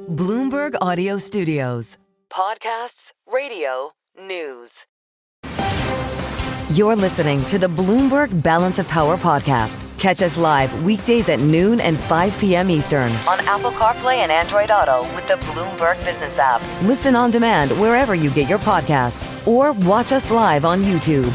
Bloomberg Audio Studios. Podcasts, radio, news. You're listening to the Bloomberg Balance of Power podcast. Catch us live weekdays at noon and 5 p.m. Eastern on Apple CarPlay and Android Auto with the Bloomberg Business app. Listen on demand wherever you get your podcasts or watch us live on YouTube.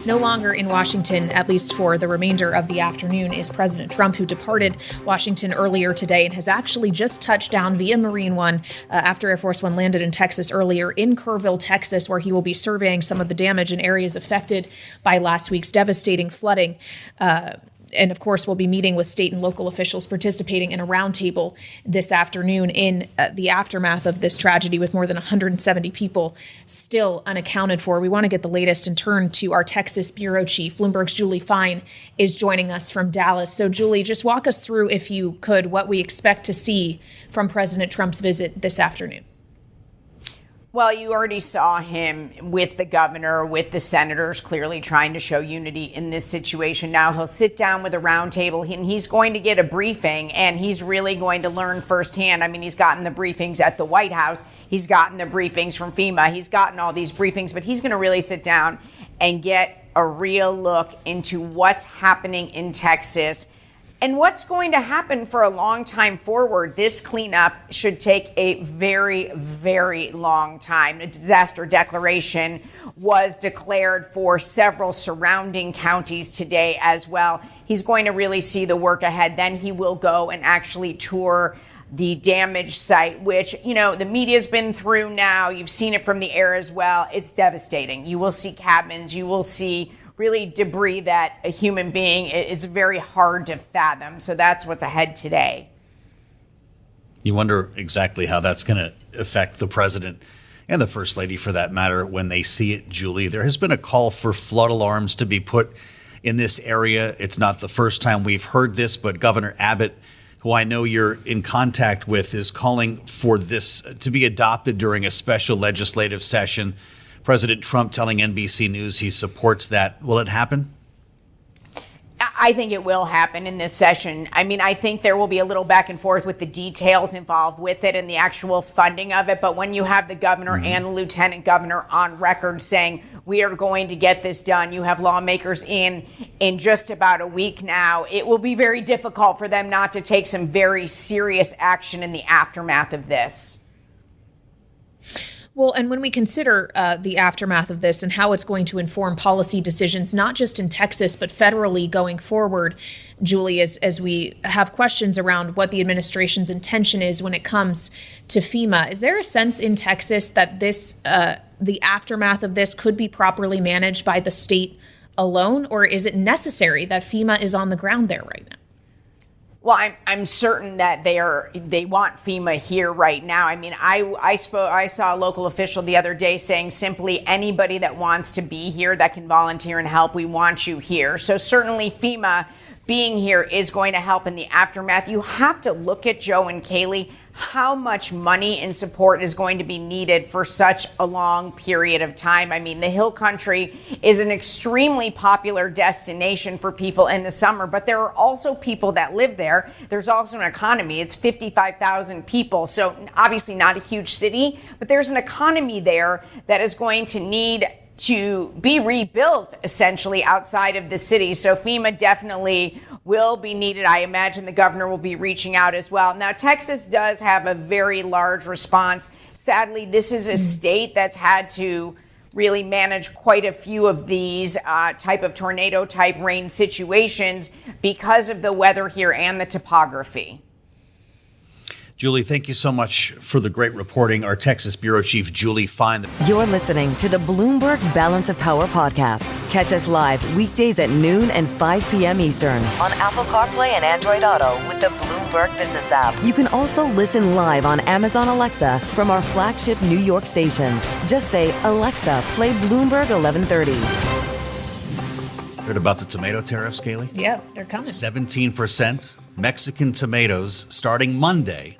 No longer in Washington, at least for the remainder of the afternoon, is President Trump, who departed Washington earlier today and has actually just touched down via Marine One after Air Force One landed in Texas earlier in Kerrville, Texas, where he will be surveying some of the damage in areas affected by last week's devastating flooding. And of course, we'll be meeting with state and local officials participating in a roundtable this afternoon in the aftermath of this tragedy, with more than 170 people still unaccounted for. We want to get the latest and turn to our Texas bureau chief. Bloomberg's Julie Fine is joining us from Dallas. So, Julie, just walk us through, if you could, what we expect to see from President Trump's visit this afternoon. Well, you already saw him with the governor, with the senators, clearly trying to show unity in this situation. Now he'll sit down with a roundtable and he's going to get a briefing, and he's really going to learn firsthand. I mean, he's gotten the briefings at the White House. He's gotten the briefings from FEMA. He's gotten all these briefings, but he's going to really sit down and get a real look into what's happening in Texas and what's going to happen for a long time forward. This cleanup should take a very, very long time. A disaster declaration was declared for several surrounding counties today as well. He's going to really see the work ahead. Then he will go and actually tour the damaged site, which, you know, the media's been through now. You've seen it from the air as well. It's devastating. You will see cabins. You will see really debris that a human being is very hard to fathom. So that's what's ahead today. You wonder exactly how that's going to affect the president and the first lady, for that matter, when they see it, Julie. There has been a call for flood alarms to be put in this area. It's not the first time we've heard this, but Governor Abbott, who I know you're in contact with, is calling for this to be adopted during a special legislative session. President Trump telling NBC News he supports that. Will it happen? I think it will happen in this session. I mean, I think there will be a little back and forth with the details involved with it and the actual funding of it. But when you have the governor and the lieutenant governor on record saying we are going to get this done, you have lawmakers in just about a week now, it will be very difficult for them not to take some very serious action in the aftermath of this. Well, and when we consider the aftermath of this and how it's going to inform policy decisions, not just in Texas, but federally going forward, Julie, as we have questions around what the administration's intention is when it comes to FEMA, is there a sense in Texas that this, the aftermath of this could be properly managed by the state alone, or is it necessary that FEMA is on the ground there right now? Well, I'm certain that they want FEMA here right now. I mean, I saw a local official the other day saying simply anybody that wants to be here that can volunteer and help, we want you here. So certainly FEMA being here is going to help in the aftermath. You have to look at, Joe and Kaylee, how much money and support is going to be needed for such a long period of time. I mean, the Hill Country is an extremely popular destination for people in the summer, but there are also people that live there. There's also an economy. It's 55,000 people. So obviously not a huge city, but there's an economy there that is going to need to be rebuilt essentially outside of the city. So FEMA definitely will be needed. I imagine the governor will be reaching out as well. Now, Texas does have a very large response. Sadly, this is a state that's had to really manage quite a few of these type of tornado type rain situations because of the weather here and the topography. Julie, thank you so much for the great reporting. Our Texas Bureau Chief, Julie Fine. You're listening to the Bloomberg Balance of Power podcast. Catch us live weekdays at noon and 5 p.m. Eastern on Apple CarPlay and Android Auto with the Bloomberg Business app. You can also listen live on Amazon Alexa from our flagship New York station. Just say, Alexa, play Bloomberg 1130. Heard about the tomato tariffs, Kaylee? Yeah, they're coming. 17% Mexican tomatoes starting Monday.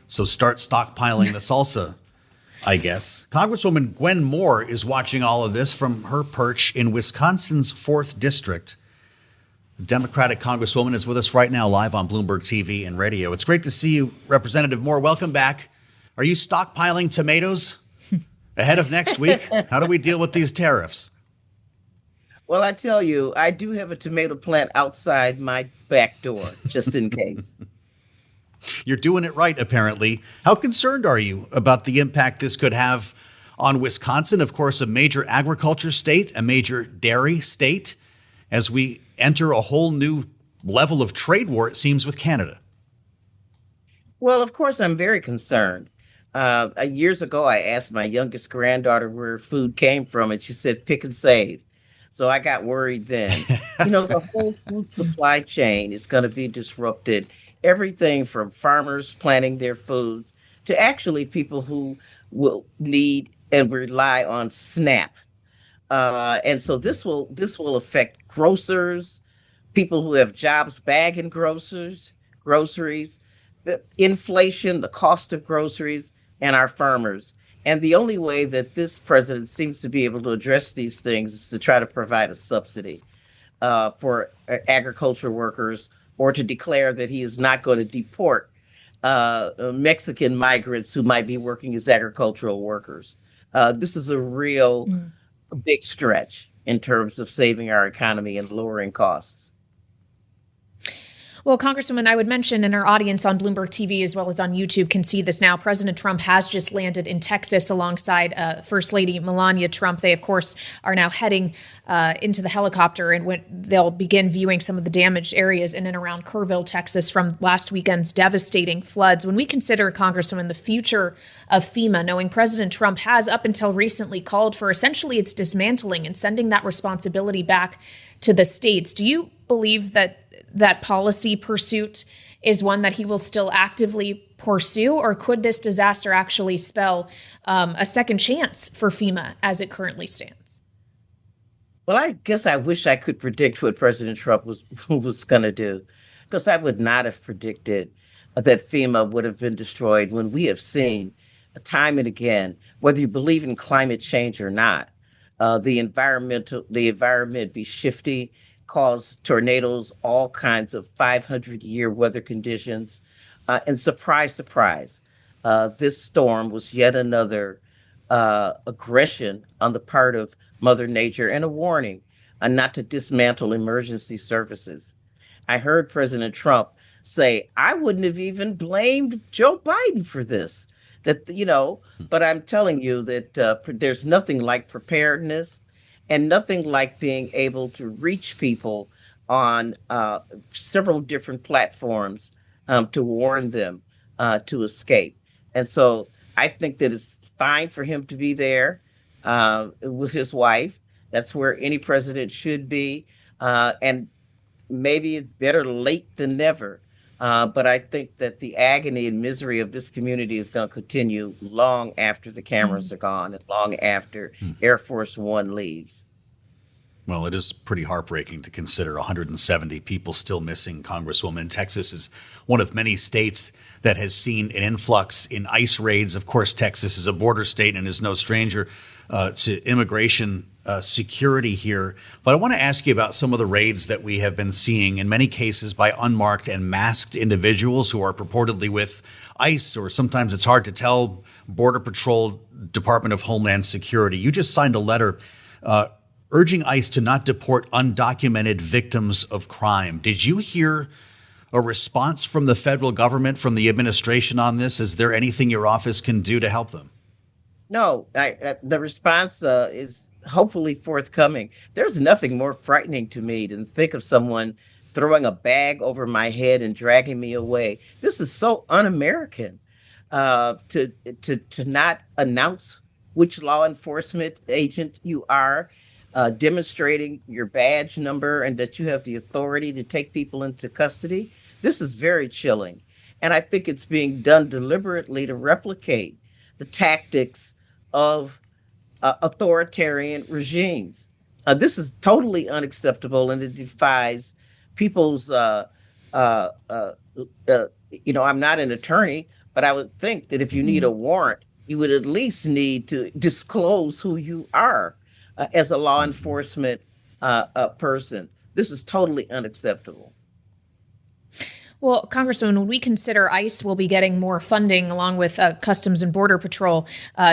So start stockpiling the salsa, I guess. Congresswoman Gwen Moore is watching all of this from her perch in Wisconsin's 4th District. Democratic Congresswoman, is with us right now live on Bloomberg TV and radio. It's great to see you, Representative Moore. Welcome back. Are you stockpiling tomatoes ahead of next week? How do we deal with these tariffs? Well, I tell you, I do have a tomato plant outside my back door, just in case. You're doing it right, apparently. How concerned are you about the impact this could have on Wisconsin, of course, a major agriculture state, a major dairy state, as we enter a whole new level of trade war, it seems, with Canada? Well, of course, I'm very concerned. Years ago, I asked my youngest granddaughter where food came from, and she said, pick and save. So I got worried then. The whole food supply chain is going to be disrupted. Everything from farmers planting their foods to actually people who will need and rely on SNAP. And so this will affect grocers, people who have jobs bagging groceries, the inflation, the cost of groceries, and our farmers. And the only way that this president seems to be able to address these things is to try to provide a subsidy for agriculture workers, or to declare that he is not going to deport Mexican migrants who might be working as agricultural workers. This is a real big stretch in terms of saving our economy and lowering costs. Well, Congresswoman, I would mention, and our audience on Bloomberg TV as well as on YouTube can see this now, President Trump has just landed in Texas alongside First Lady Melania Trump. They, of course, are now heading into the helicopter, and they'll begin viewing some of the damaged areas in and around Kerrville, Texas, from last weekend's devastating floods. When we consider, Congresswoman, the future of FEMA, knowing President Trump has up until recently called for essentially its dismantling and sending that responsibility back to the states, do you believe that policy pursuit is one that he will still actively pursue, or could this disaster actually spell a second chance for FEMA as it currently stands? Well, I guess I wish I could predict what President Trump was going to do, because I would not have predicted that FEMA would have been destroyed when we have seen time and again, whether you believe in climate change or not, the environment be shifty, cause tornadoes, all kinds of 500-year weather conditions. And surprise, surprise, this storm was yet another aggression on the part of Mother Nature, and a warning not to dismantle emergency services. I heard President Trump say, I wouldn't have even blamed Joe Biden for this. But I'm telling you that there's nothing like preparedness, and nothing like being able to reach people on several different platforms to warn them to escape. And so I think that it's fine for him to be there with his wife. That's where any president should be. And maybe it's better late than never. But I think that the agony and misery of this community is going to continue long after the cameras are gone, and long after Air Force One leaves. Well, it is pretty heartbreaking to consider 170 people still missing, Congresswoman. Texas is one of many states that has seen an influx in ICE raids. Of course, Texas is a border state and is no stranger to immigration security here. But I want to ask you about some of the raids that we have been seeing, in many cases by unmarked and masked individuals who are purportedly with ICE, or sometimes it's hard to tell, Border Patrol, Department of Homeland Security. You just signed a letter urging ICE to not deport undocumented victims of crime. Did you hear a response from the federal government, from the administration on this? Is there anything your office can do to help them? No, the response is hopefully forthcoming. There's nothing more frightening to me than think of someone throwing a bag over my head and dragging me away. This is so un-American to not announce which law enforcement agent you are, demonstrating your badge number and that you have the authority to take people into custody. This is very chilling. And I think it's being done deliberately to replicate the tactics of authoritarian regimes. This is totally unacceptable, and it defies people's, I'm not an attorney, but I would think that if you need a warrant, you would at least need to disclose who you are as a law enforcement person. This is totally unacceptable. Well, Congresswoman, when we consider ICE will be getting more funding along with Customs and Border Patrol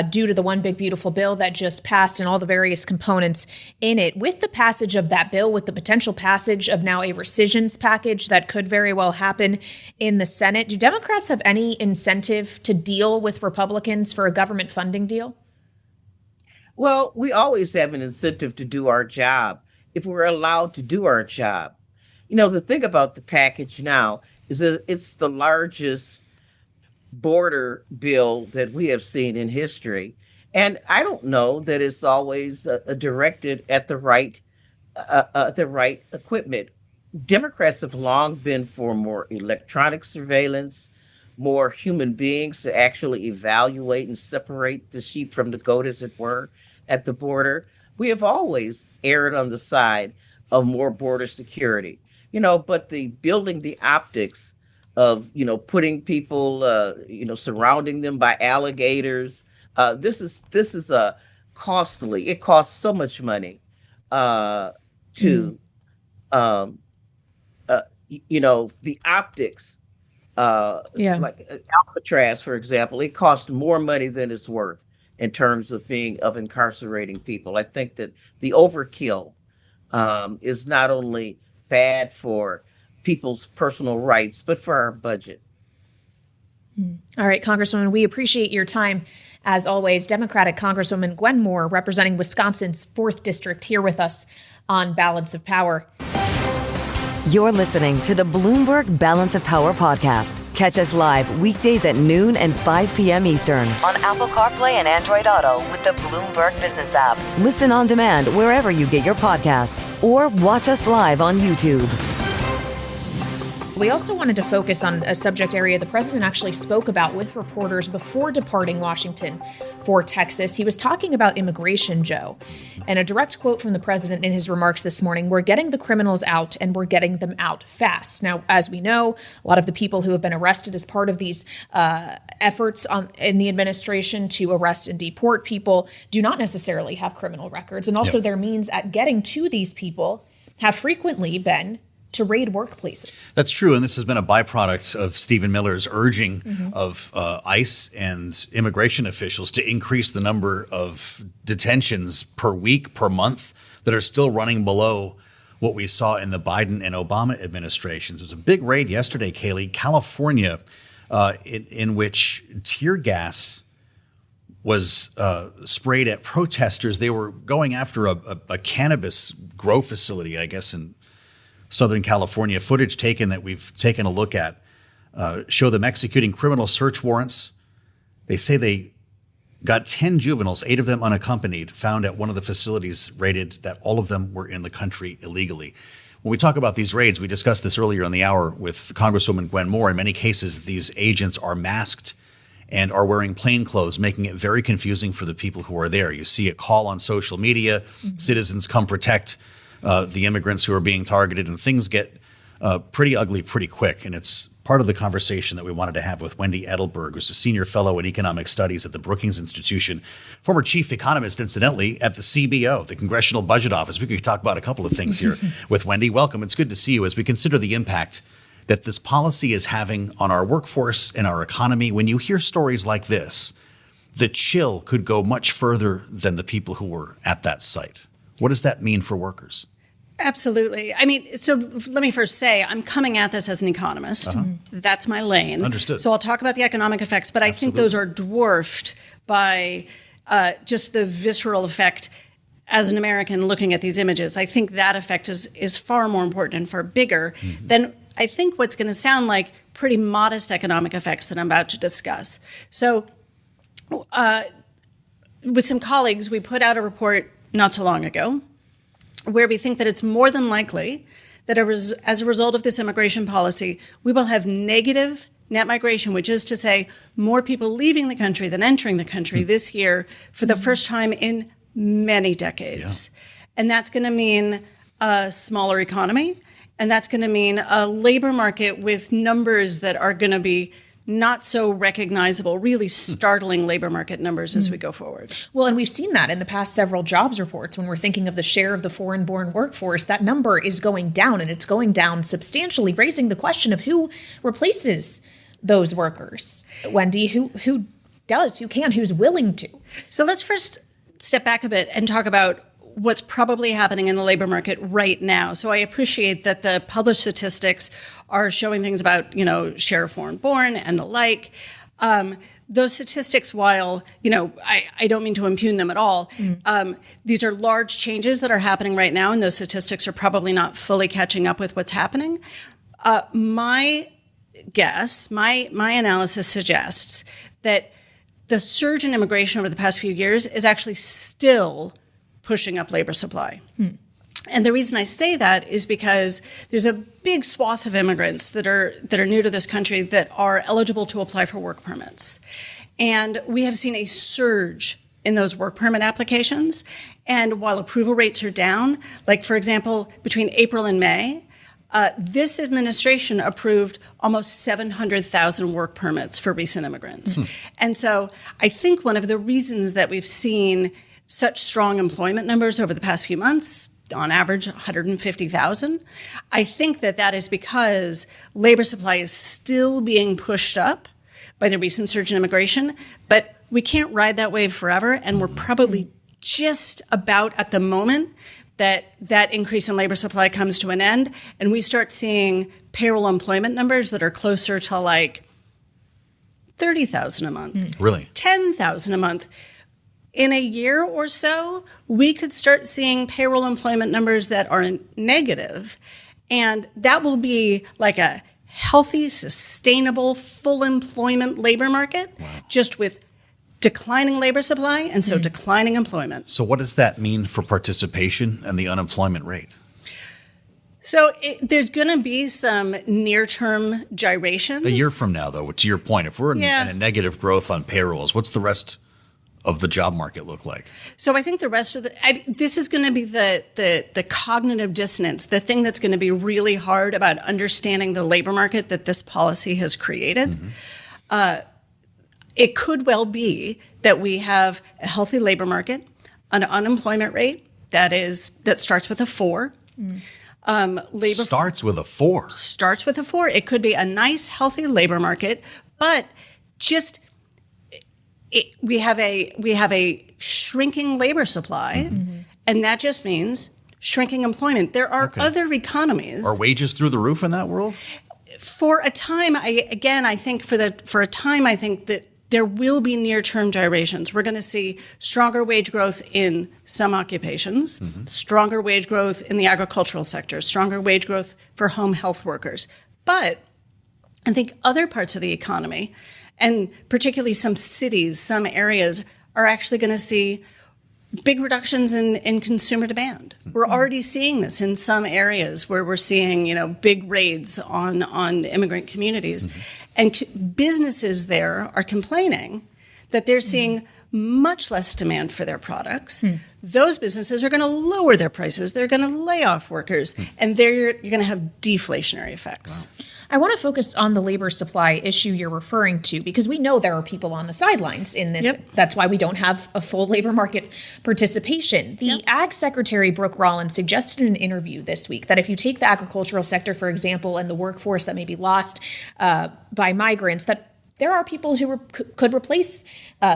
due to the One Big Beautiful Bill that just passed and all the various components in it, with the passage of that bill, with the potential passage of now a rescissions package that could very well happen in the Senate, do Democrats have any incentive to deal with Republicans for a government funding deal? Well, we always have an incentive to do our job if we're allowed to do our job. The thing about the package now is that it's the largest border bill that we have seen in history. And I don't know that it's always directed at the right equipment. Democrats have long been for more electronic surveillance, more human beings to actually evaluate and separate the sheep from the goat, as it were, at the border. We have always erred on the side of more border security. But the building the optics of, putting people, surrounding them by alligators. This is costly. It costs so much money the optics, like Alcatraz, for example, it costs more money than it's worth in terms of incarcerating people. I think that the overkill is not only bad for people's personal rights, but for our budget. All right, Congresswoman, we appreciate your time. As always, Democratic Congresswoman Gwen Moore, representing Wisconsin's 4th District, here with us on Balance of Power. You're listening to the Bloomberg Balance of Power podcast. Catch us live weekdays at noon and 5 p.m. Eastern on Apple CarPlay and Android Auto with the Bloomberg Business app. Listen on demand wherever you get your podcasts or watch us live on YouTube. We also wanted to focus on a subject area the president actually spoke about with reporters before departing Washington for Texas. He was talking about immigration, Joe. And a direct quote from the president in his remarks this morning: "We're getting the criminals out, and we're getting them out fast." Now, as we know, a lot of the people who have been arrested as part of these efforts in the administration to arrest and deport people do not necessarily have criminal records. And also their means at getting to these people have frequently been to raid workplaces. That's true. And this has been a byproduct of Stephen Miller's urging of ICE and immigration officials to increase the number of detentions per week, per month, that are still running below what we saw in the Biden and Obama administrations. There was a big raid yesterday, Kaylee, California, in which tear gas was sprayed at protesters. They were going after a cannabis grow facility, I guess, in Southern California. Footage taken that we've taken a look at show them executing criminal search warrants. They say they got 10 juveniles, 8 of them unaccompanied, found at one of the facilities raided, that all of them were in the country illegally. When we talk about these raids, we discussed this earlier in the hour with Congresswoman Gwen Moore. In many cases, these agents are masked and are wearing plain clothes, making it very confusing for the people who are there. You see a call on social media, citizens come protect the immigrants who are being targeted, and things get pretty ugly pretty quick. And it's part of the conversation that we wanted to have with Wendy Edelberg, who's a senior fellow in economic studies at the Brookings Institution, former chief economist, incidentally, at the CBO, the Congressional Budget Office. We could talk about a couple of things here with Wendy. Welcome. It's good to see you as we consider the impact that this policy is having on our workforce and our economy. When you hear stories like this, the chill could go much further than the people who were at that site. What does that mean for workers? Absolutely. I mean, so let me first say, I'm coming at this as an economist. That's my lane. Understood. So I'll talk about the economic effects, but I think those are dwarfed by just the visceral effect as an American looking at these images. I think that effect is far more important and far bigger than I think what's going to sound like pretty modest economic effects that I'm about to discuss. So with some colleagues, we put out a report not so long ago, where we think that it's more than likely that as a result of this immigration policy, we will have negative net migration, which is to say more people leaving the country than entering the country this year for the first time in many decades. And that's going to mean a smaller economy, and that's going to mean a labor market with numbers that are going to be not so recognizable, really startling labor market numbers as we go forward. Well, and we've seen that in the past several jobs reports. When we're thinking of the share of the foreign-born workforce, that number is going down, and it's going down substantially, raising the question of who replaces those workers. Wendy, who does, who can, who's willing to? So let's first step back a bit and talk about what's probably happening in the labor market right now. So I appreciate that the published statistics are showing things about, share of foreign born and the like. Those statistics, while, I don't mean to impugn them at all, these are large changes that are happening right now, and those statistics are probably not fully catching up with what's happening. My guess, my analysis suggests that the surge in immigration over the past few years is actually still pushing up labor supply. And the reason I say that is because there's a big swath of immigrants that are new to this country that are eligible to apply for work permits. And we have seen a surge in those work permit applications. And while approval rates are down, like for example, between April and May, this administration approved almost 700,000 work permits for recent immigrants. And so I think one of the reasons that we've seen such strong employment numbers over the past few months, on average 150,000, I think that is because labor supply is still being pushed up by the recent surge in immigration, but we can't ride that wave forever, and we're probably just about at the moment that increase in labor supply comes to an end, and we start seeing payroll employment numbers that are closer to like 30,000 a month. Really? 10,000 a month. In a year or so, we could start seeing payroll employment numbers that are negative, and that will be like a healthy, sustainable, full employment labor market, just with declining labor supply and so declining employment. So what does that mean for participation and the unemployment rate? So there's going to be some near-term gyrations. A year from now, though, to your point, if we're in a negative growth on payrolls, what's the rest of the job market look like? So I think the rest of this is going to be the cognitive dissonance, the thing that's going to be really hard about understanding the labor market that this policy has created. It could well be that we have a healthy labor market, an unemployment rate that starts with a 4. Starts with a 4. Starts with a 4. It could be a nice, healthy labor market, but just we have a shrinking labor supply, and that just means shrinking employment. There are other economies. Are wages through the roof in that world? For a time, I think that there will be near-term gyrations. We're going to see stronger wage growth in some occupations, stronger wage growth in the agricultural sector, stronger wage growth for home health workers. But I think other parts of the economy, and particularly some cities, some areas, are actually going to see big reductions in consumer demand. We're already seeing this in some areas where we're seeing, big raids on immigrant communities. And businesses there are complaining that they're seeing much less demand for their products. Those businesses are going to lower their prices. They're going to lay off workers, and you're going to have deflationary effects. Wow. I want to focus on the labor supply issue you're referring to, because we know there are people on the sidelines in this. That's why we don't have a full labor market participation. The Ag Secretary, Brooke Rollins, suggested in an interview this week that if you take the agricultural sector, for example, and the workforce that may be lost by migrants, that there are people who could replace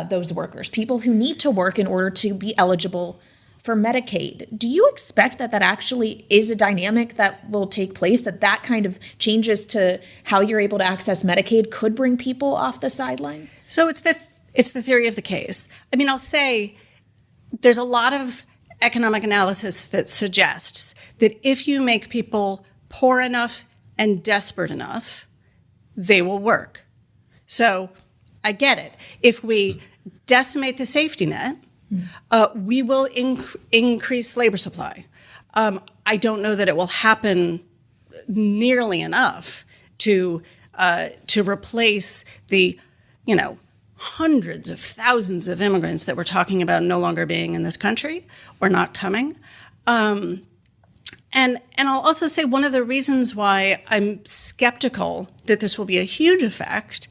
those workers, people who need to work in order to be eligible for Medicaid. Do you expect that actually is a dynamic that will take place, that kind of changes to how you're able to access Medicaid could bring people off the sidelines? So it's the theory of the case. I mean, I'll say there's a lot of economic analysis that suggests that if you make people poor enough and desperate enough, they will work. So I get it. If we decimate the safety net, we will increase labor supply. I don't know that it will happen nearly enough to replace the, hundreds of thousands of immigrants that we're talking about no longer being in this country or not coming. And I'll also say one of the reasons why I'm skeptical that this will be a huge effect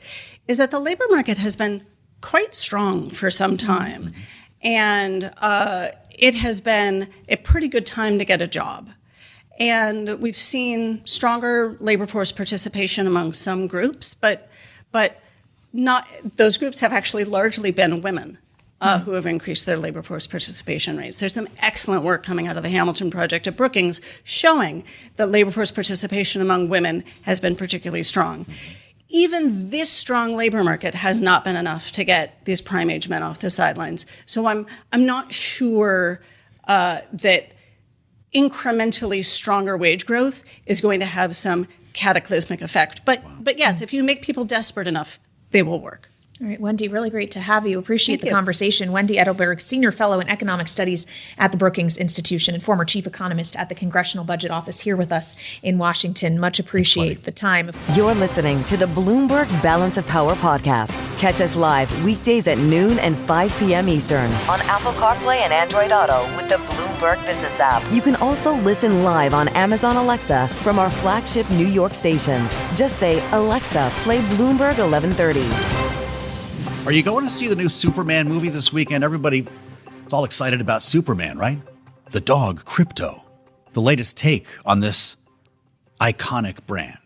is that the labor market has been quite strong for some time. And it has been a pretty good time to get a job. And we've seen stronger labor force participation among some groups, but not those groups have actually largely been women who have increased their labor force participation rates. There's some excellent work coming out of the Hamilton Project at Brookings showing that labor force participation among women has been particularly strong. Even this strong labor market has not been enough to get these prime age men off the sidelines. So I'm not sure that incrementally stronger wage growth is going to have some cataclysmic effect. But yes, if you make people desperate enough, they will work. All right, Wendy, really great to have you. Appreciate the conversation. Wendy Edelberg, Senior Fellow in Economic Studies at the Brookings Institution and former Chief Economist at the Congressional Budget Office here with us in Washington. Much appreciate the time. You're listening to the Bloomberg Balance of Power podcast. Catch us live weekdays at noon and 5 p.m. Eastern on Apple CarPlay and Android Auto with the Bloomberg Business app. You can also listen live on Amazon Alexa from our flagship New York station. Just say, Alexa, play Bloomberg 1130. Are you going to see the new Superman movie this weekend? Everybody is all excited about Superman, right? The dog, Crypto. The latest take on this iconic brand.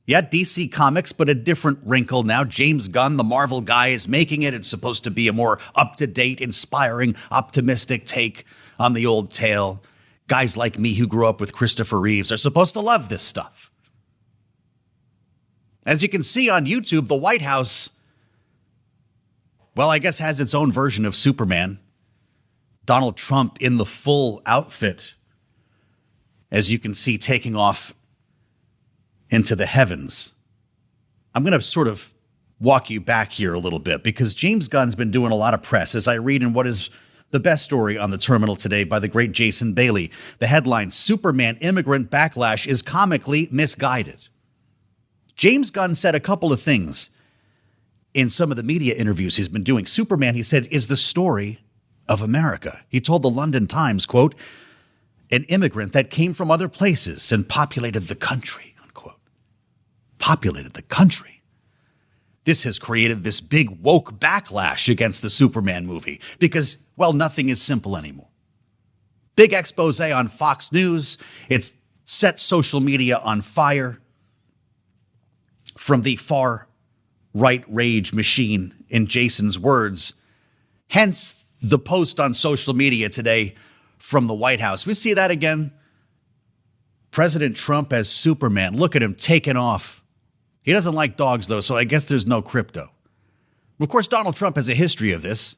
Yeah, DC Comics, but a different wrinkle now. James Gunn, the Marvel guy, is making it. It's supposed to be a more up-to-date, inspiring, optimistic take on the old tale. Guys like me who grew up with Christopher Reeves are supposed to love this stuff. As you can see on YouTube, the White House, well, I guess has its own version of Superman. Donald Trump in the full outfit, as you can see, taking off into the heavens. I'm going to sort of walk you back here a little bit because James Gunn's been doing a lot of press, as I read in what is the best story on the terminal today by the great Jason Bailey. The headline, Superman immigrant backlash is comically misguided. James Gunn said a couple of things in some of the media interviews he's been doing. Superman, he said, is the story of America. He told the London Times, quote, an immigrant that came from other places and populated the country, unquote. Populated the country. This has created this big woke backlash against the Superman movie because, well, nothing is simple anymore. Big expose on Fox News. It's set social media on fire from the far right rage machine, in Jason's words. Hence the post on social media today from the White House. We see that again. President Trump as Superman. Look at him taking off. He doesn't like dogs, though, so I guess there's no Crypto. Of course, Donald Trump has a history of this.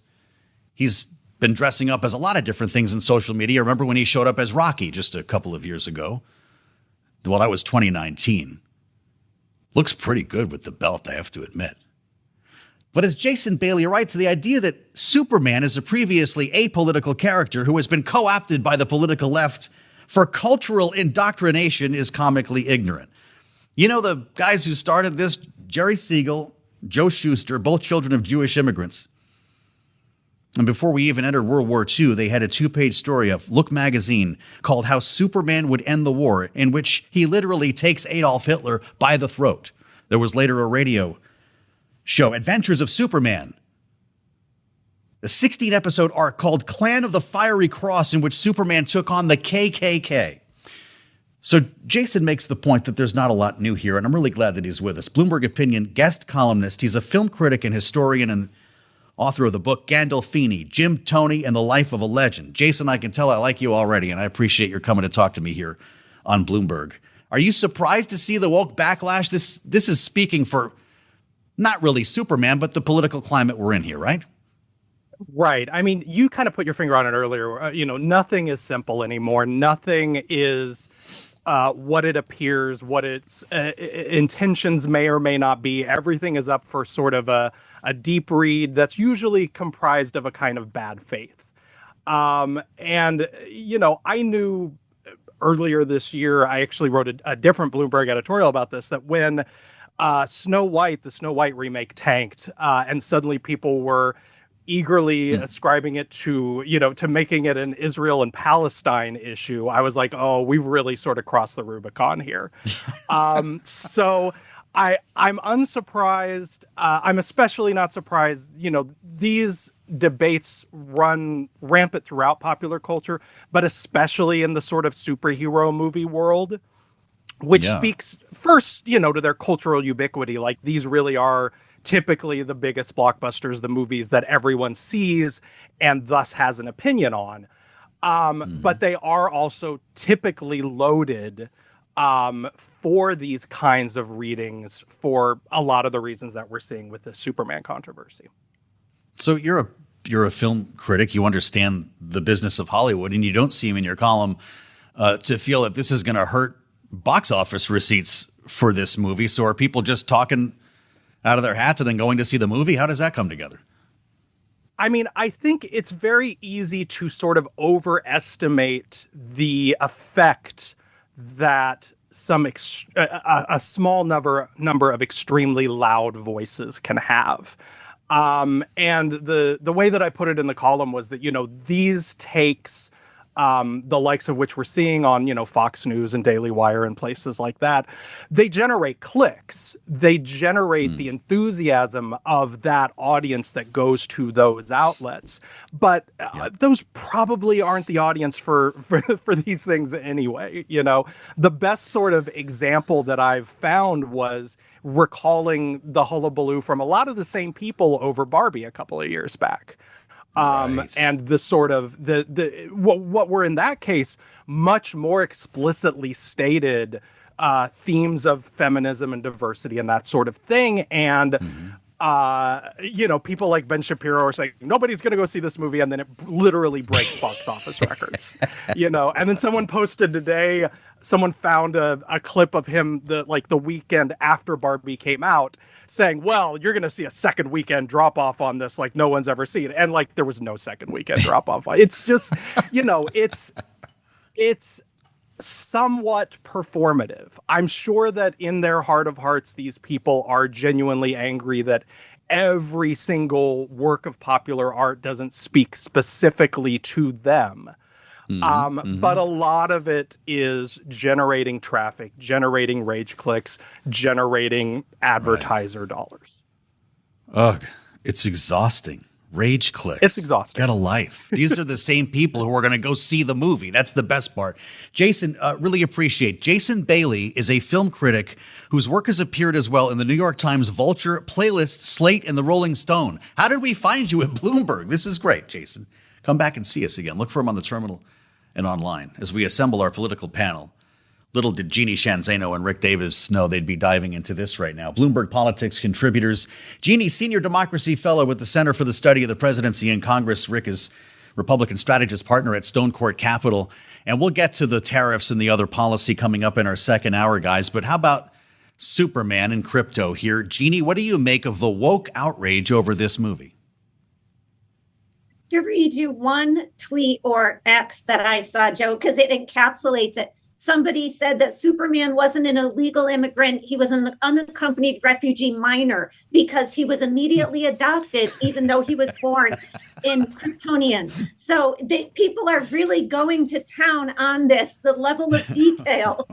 He's been dressing up as a lot of different things in social media. Remember when he showed up as Rocky just a couple of years ago? Well, that was 2019. Looks pretty good with the belt, I have to admit. But as Jason Bailey writes, the idea that Superman is a previously apolitical character who has been co-opted by the political left for cultural indoctrination is comically ignorant. You know, the guys who started this, Jerry Siegel, Joe Shuster, both children of Jewish immigrants. And before we even entered World War II, they had a 2-page story of Look magazine called How Superman Would End the War, in which he literally takes Adolf Hitler by the throat. There was later a radio show, Adventures of Superman, a 16-episode arc called Clan of the Fiery Cross, in which Superman took on the KKK. So Jason makes the point that there's not a lot new here, and I'm really glad that he's with us. Bloomberg Opinion guest columnist. He's a film critic and historian and author of the book Gandolfini, Jim Toney and the Life of a Legend. Jason, I can tell I like you already, and I appreciate your coming to talk to me here on Bloomberg. Are you surprised to see the woke backlash? This is speaking for not really Superman, but the political climate we're in here, right? Right. I mean, you kind of put your finger on it earlier. Nothing is simple anymore. Nothing is what it appears, what its intentions may or may not be. Everything is up for sort of a deep read that's usually comprised of a kind of bad faith. I knew earlier this year, I actually wrote a different Bloomberg editorial about this, that when the Snow White remake tanked, and suddenly people were eagerly ascribing it to, to making it an Israel and Palestine issue, I was like, oh, we've really sort of crossed the Rubicon here. So I'm unsurprised. I'm especially not surprised. These debates run rampant throughout popular culture, but especially in the sort of superhero movie world, which speaks first, to their cultural ubiquity. Like, these really are typically the biggest blockbusters, the movies that everyone sees and thus has an opinion on. But they are also typically loaded for these kinds of readings for a lot of the reasons that we're seeing with the Superman controversy. So you're a film critic. You understand the business of Hollywood, and you don't seem in your column to feel that this is going to hurt box office receipts for this movie. So are people just talking out of their hats and then going to see the movie? How does that come together? I mean, I think it's very easy to sort of overestimate the effect that a small number of extremely loud voices can have. And the way that I put it in the column was that, these takes, the likes of which we're seeing on, Fox News and Daily Wire and places like that, they generate clicks. They generate the enthusiasm of that audience that goes to those outlets. But those probably aren't the audience for these things anyway. The best sort of example that I've found was recalling the hullabaloo from a lot of the same people over Barbie a couple of years back. And the sort of what were in that case much more explicitly stated themes of feminism and diversity and that sort of thing. And people like Ben Shapiro are saying nobody's going to go see this movie, and then it literally breaks box office records. And then someone posted today. Someone found a clip of him the weekend after Barbie came out, saying, well, you're going to see a second weekend drop off on this like no one's ever seen. And there was no second weekend drop off. It's just, it's somewhat performative. I'm sure that in their heart of hearts, these people are genuinely angry that every single work of popular art doesn't speak specifically to them. But a lot of it is generating traffic, generating rage clicks, generating advertiser dollars. Ugh, it's exhausting. Rage clicks. It's exhausting. Got a life. These are the same people who are going to go see the movie. That's the best part. Jason, really appreciate. Jason Bailey is a film critic whose work has appeared as well in the New York Times, Vulture, Playlist, Slate, and the Rolling Stone. How did we find you at Bloomberg? This is great, Jason. Come back and see us again. Look for him on the terminal and online as we assemble our political panel. Little did Jeannie Shanzano and Rick Davis know they'd be diving into this right now. Bloomberg Politics contributors. Jeannie, Senior Democracy Fellow with the Center for the Study of the Presidency and Congress. Rick is Republican strategist partner at Stone Court Capital. And we'll get to the tariffs and the other policy coming up in our second hour, guys. But how about Superman and crypto here? Jeannie, what do you make of the woke outrage over this movie? To read you one tweet or X that I saw, Joe, because it encapsulates it. Somebody said that Superman wasn't an illegal immigrant. He was an unaccompanied refugee minor because he was immediately adopted, even though he was born in Kryptonian. So people are really going to town on this, the level of detail.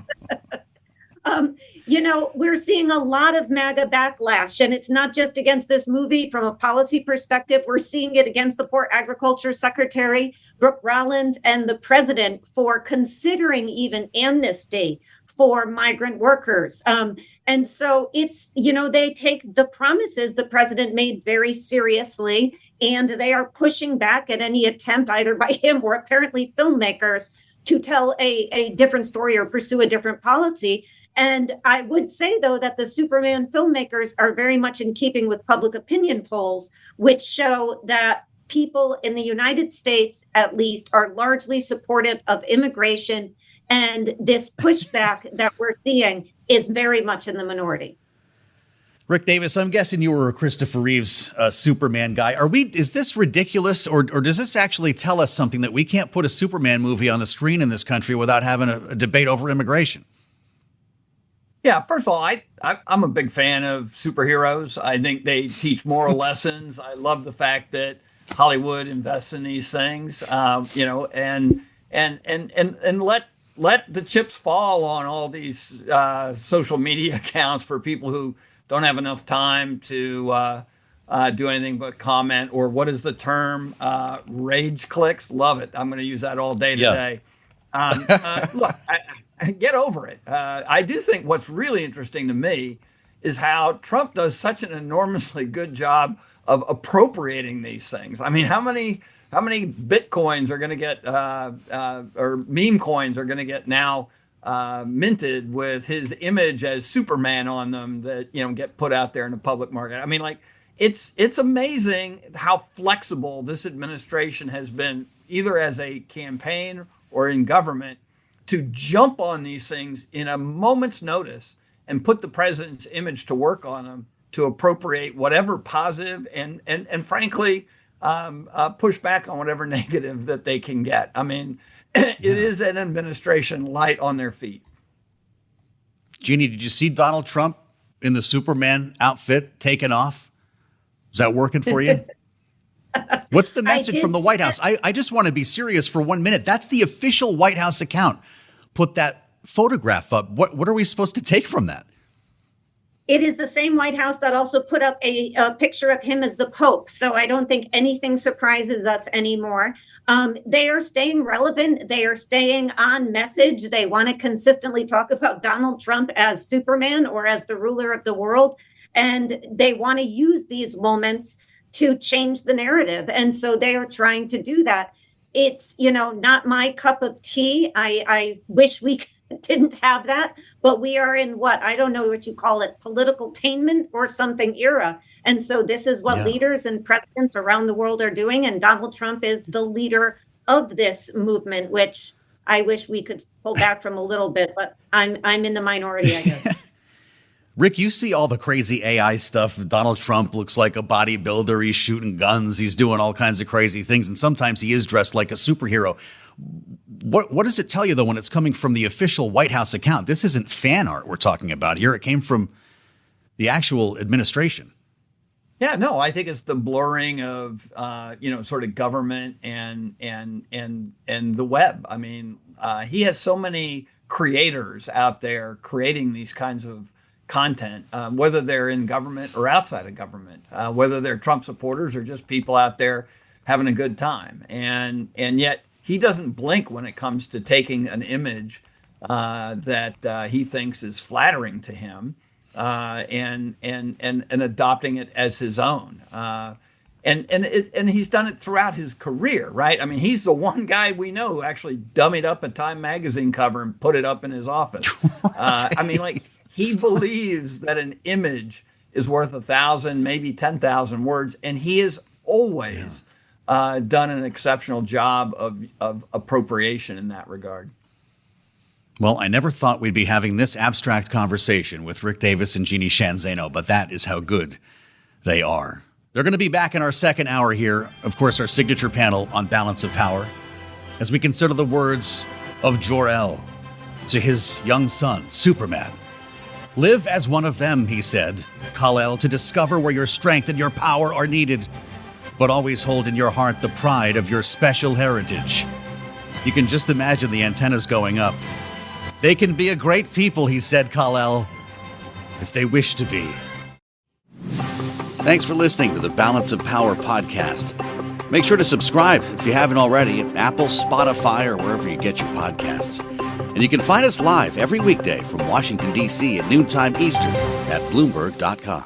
We're seeing a lot of MAGA backlash, and it's not just against this movie. From a policy perspective, we're seeing it against the Port Agriculture Secretary, Brooke Rollins, and the president for considering even amnesty for migrant workers. And so it's, they take the promises the president made very seriously, and they are pushing back at any attempt either by him or apparently filmmakers to tell a different story or pursue a different policy. And I would say, though, that the Superman filmmakers are very much in keeping with public opinion polls, which show that people in the United States, at least, are largely supportive of immigration. And this pushback that we're seeing is very much in the minority. Rick Davis, I'm guessing you were a Christopher Reeves Superman guy. Is this ridiculous, or does this actually tell us something that we can't put a Superman movie on the screen in this country without having a debate over immigration? Yeah, first of all, I'm a big fan of superheroes. I think they teach moral lessons. I love the fact that Hollywood invests in these things, and let the chips fall on all these social media accounts for people who don't have enough time to do anything but comment, or what is the term? Rage clicks. Love it. I'm going to use that all day today. Look, get over it. I do think what's really interesting to me is how Trump does such an enormously good job of appropriating these things. I mean, how many Bitcoins are going to get, or meme coins are going to get now minted with his image as Superman on them that, get put out there in the public market? I mean, like, it's amazing how flexible this administration has been, either as a campaign or in government, to jump on these things in a moment's notice and put the president's image to work on them, to appropriate whatever positive and frankly, push back on whatever negative that they can get. I mean, it is an administration light on their feet. Jeannie, did you see Donald Trump in the Superman outfit taking off? Is that working for you? What's the message from the White House? I just want to be serious for 1 minute. That's the official White House account. Put that photograph up. What are we supposed to take from that? It is the same White House that also put up a picture of him as the Pope. So I don't think anything surprises us anymore. They are staying relevant. They are staying on message. They want to consistently talk about Donald Trump as Superman or as the ruler of the world. And they want to use these moments to change the narrative. And so they are trying to do that. It's, not my cup of tea. I wish we didn't have that, but we are in I don't know what you call it, political tainment or something era. And so this is what leaders and presidents around the world are doing. And Donald Trump is the leader of this movement, which I wish we could pull back from a little bit, but I'm in the minority, I guess. Rick, you see all the crazy AI stuff. Donald Trump looks like a bodybuilder. He's shooting guns. He's doing all kinds of crazy things. And sometimes he is dressed like a superhero. What does it tell you, though, when it's coming from the official White House account? This isn't fan art we're talking about here. It came from the actual administration. Yeah, no, I think it's the blurring of, sort of government and the web. I mean, he has so many creators out there creating these kinds of content, whether they're in government or outside of government, whether they're Trump supporters or just people out there having a good time. And yet he doesn't blink when it comes to taking an image that he thinks is flattering to him and adopting it as his own. And he's done it throughout his career, right? I mean, he's the one guy we know who actually dummied up a Time magazine cover and put it up in his office. I mean, like, he believes that an image is worth 1,000, maybe 10,000 words, and he has always done an exceptional job of appropriation in that regard. Well, I never thought we'd be having this abstract conversation with Rick Davis and Jeannie Shanzano, but that is how good they are. They're going to be back in our second hour here, of course, our signature panel on balance of power, as we consider the words of Jor-El to his young son, Superman. Live as one of them, he said, Kal-El, to discover where your strength and your power are needed, but always hold in your heart the pride of your special heritage. You can just imagine the antennas going up. They can be a great people, he said, Kal-El, if they wish to be. Thanks for listening to the Balance of Power podcast. Make sure to subscribe if you haven't already at Apple, Spotify, or wherever you get your podcasts. And you can find us live every weekday from Washington, D.C. at noontime Eastern at Bloomberg.com.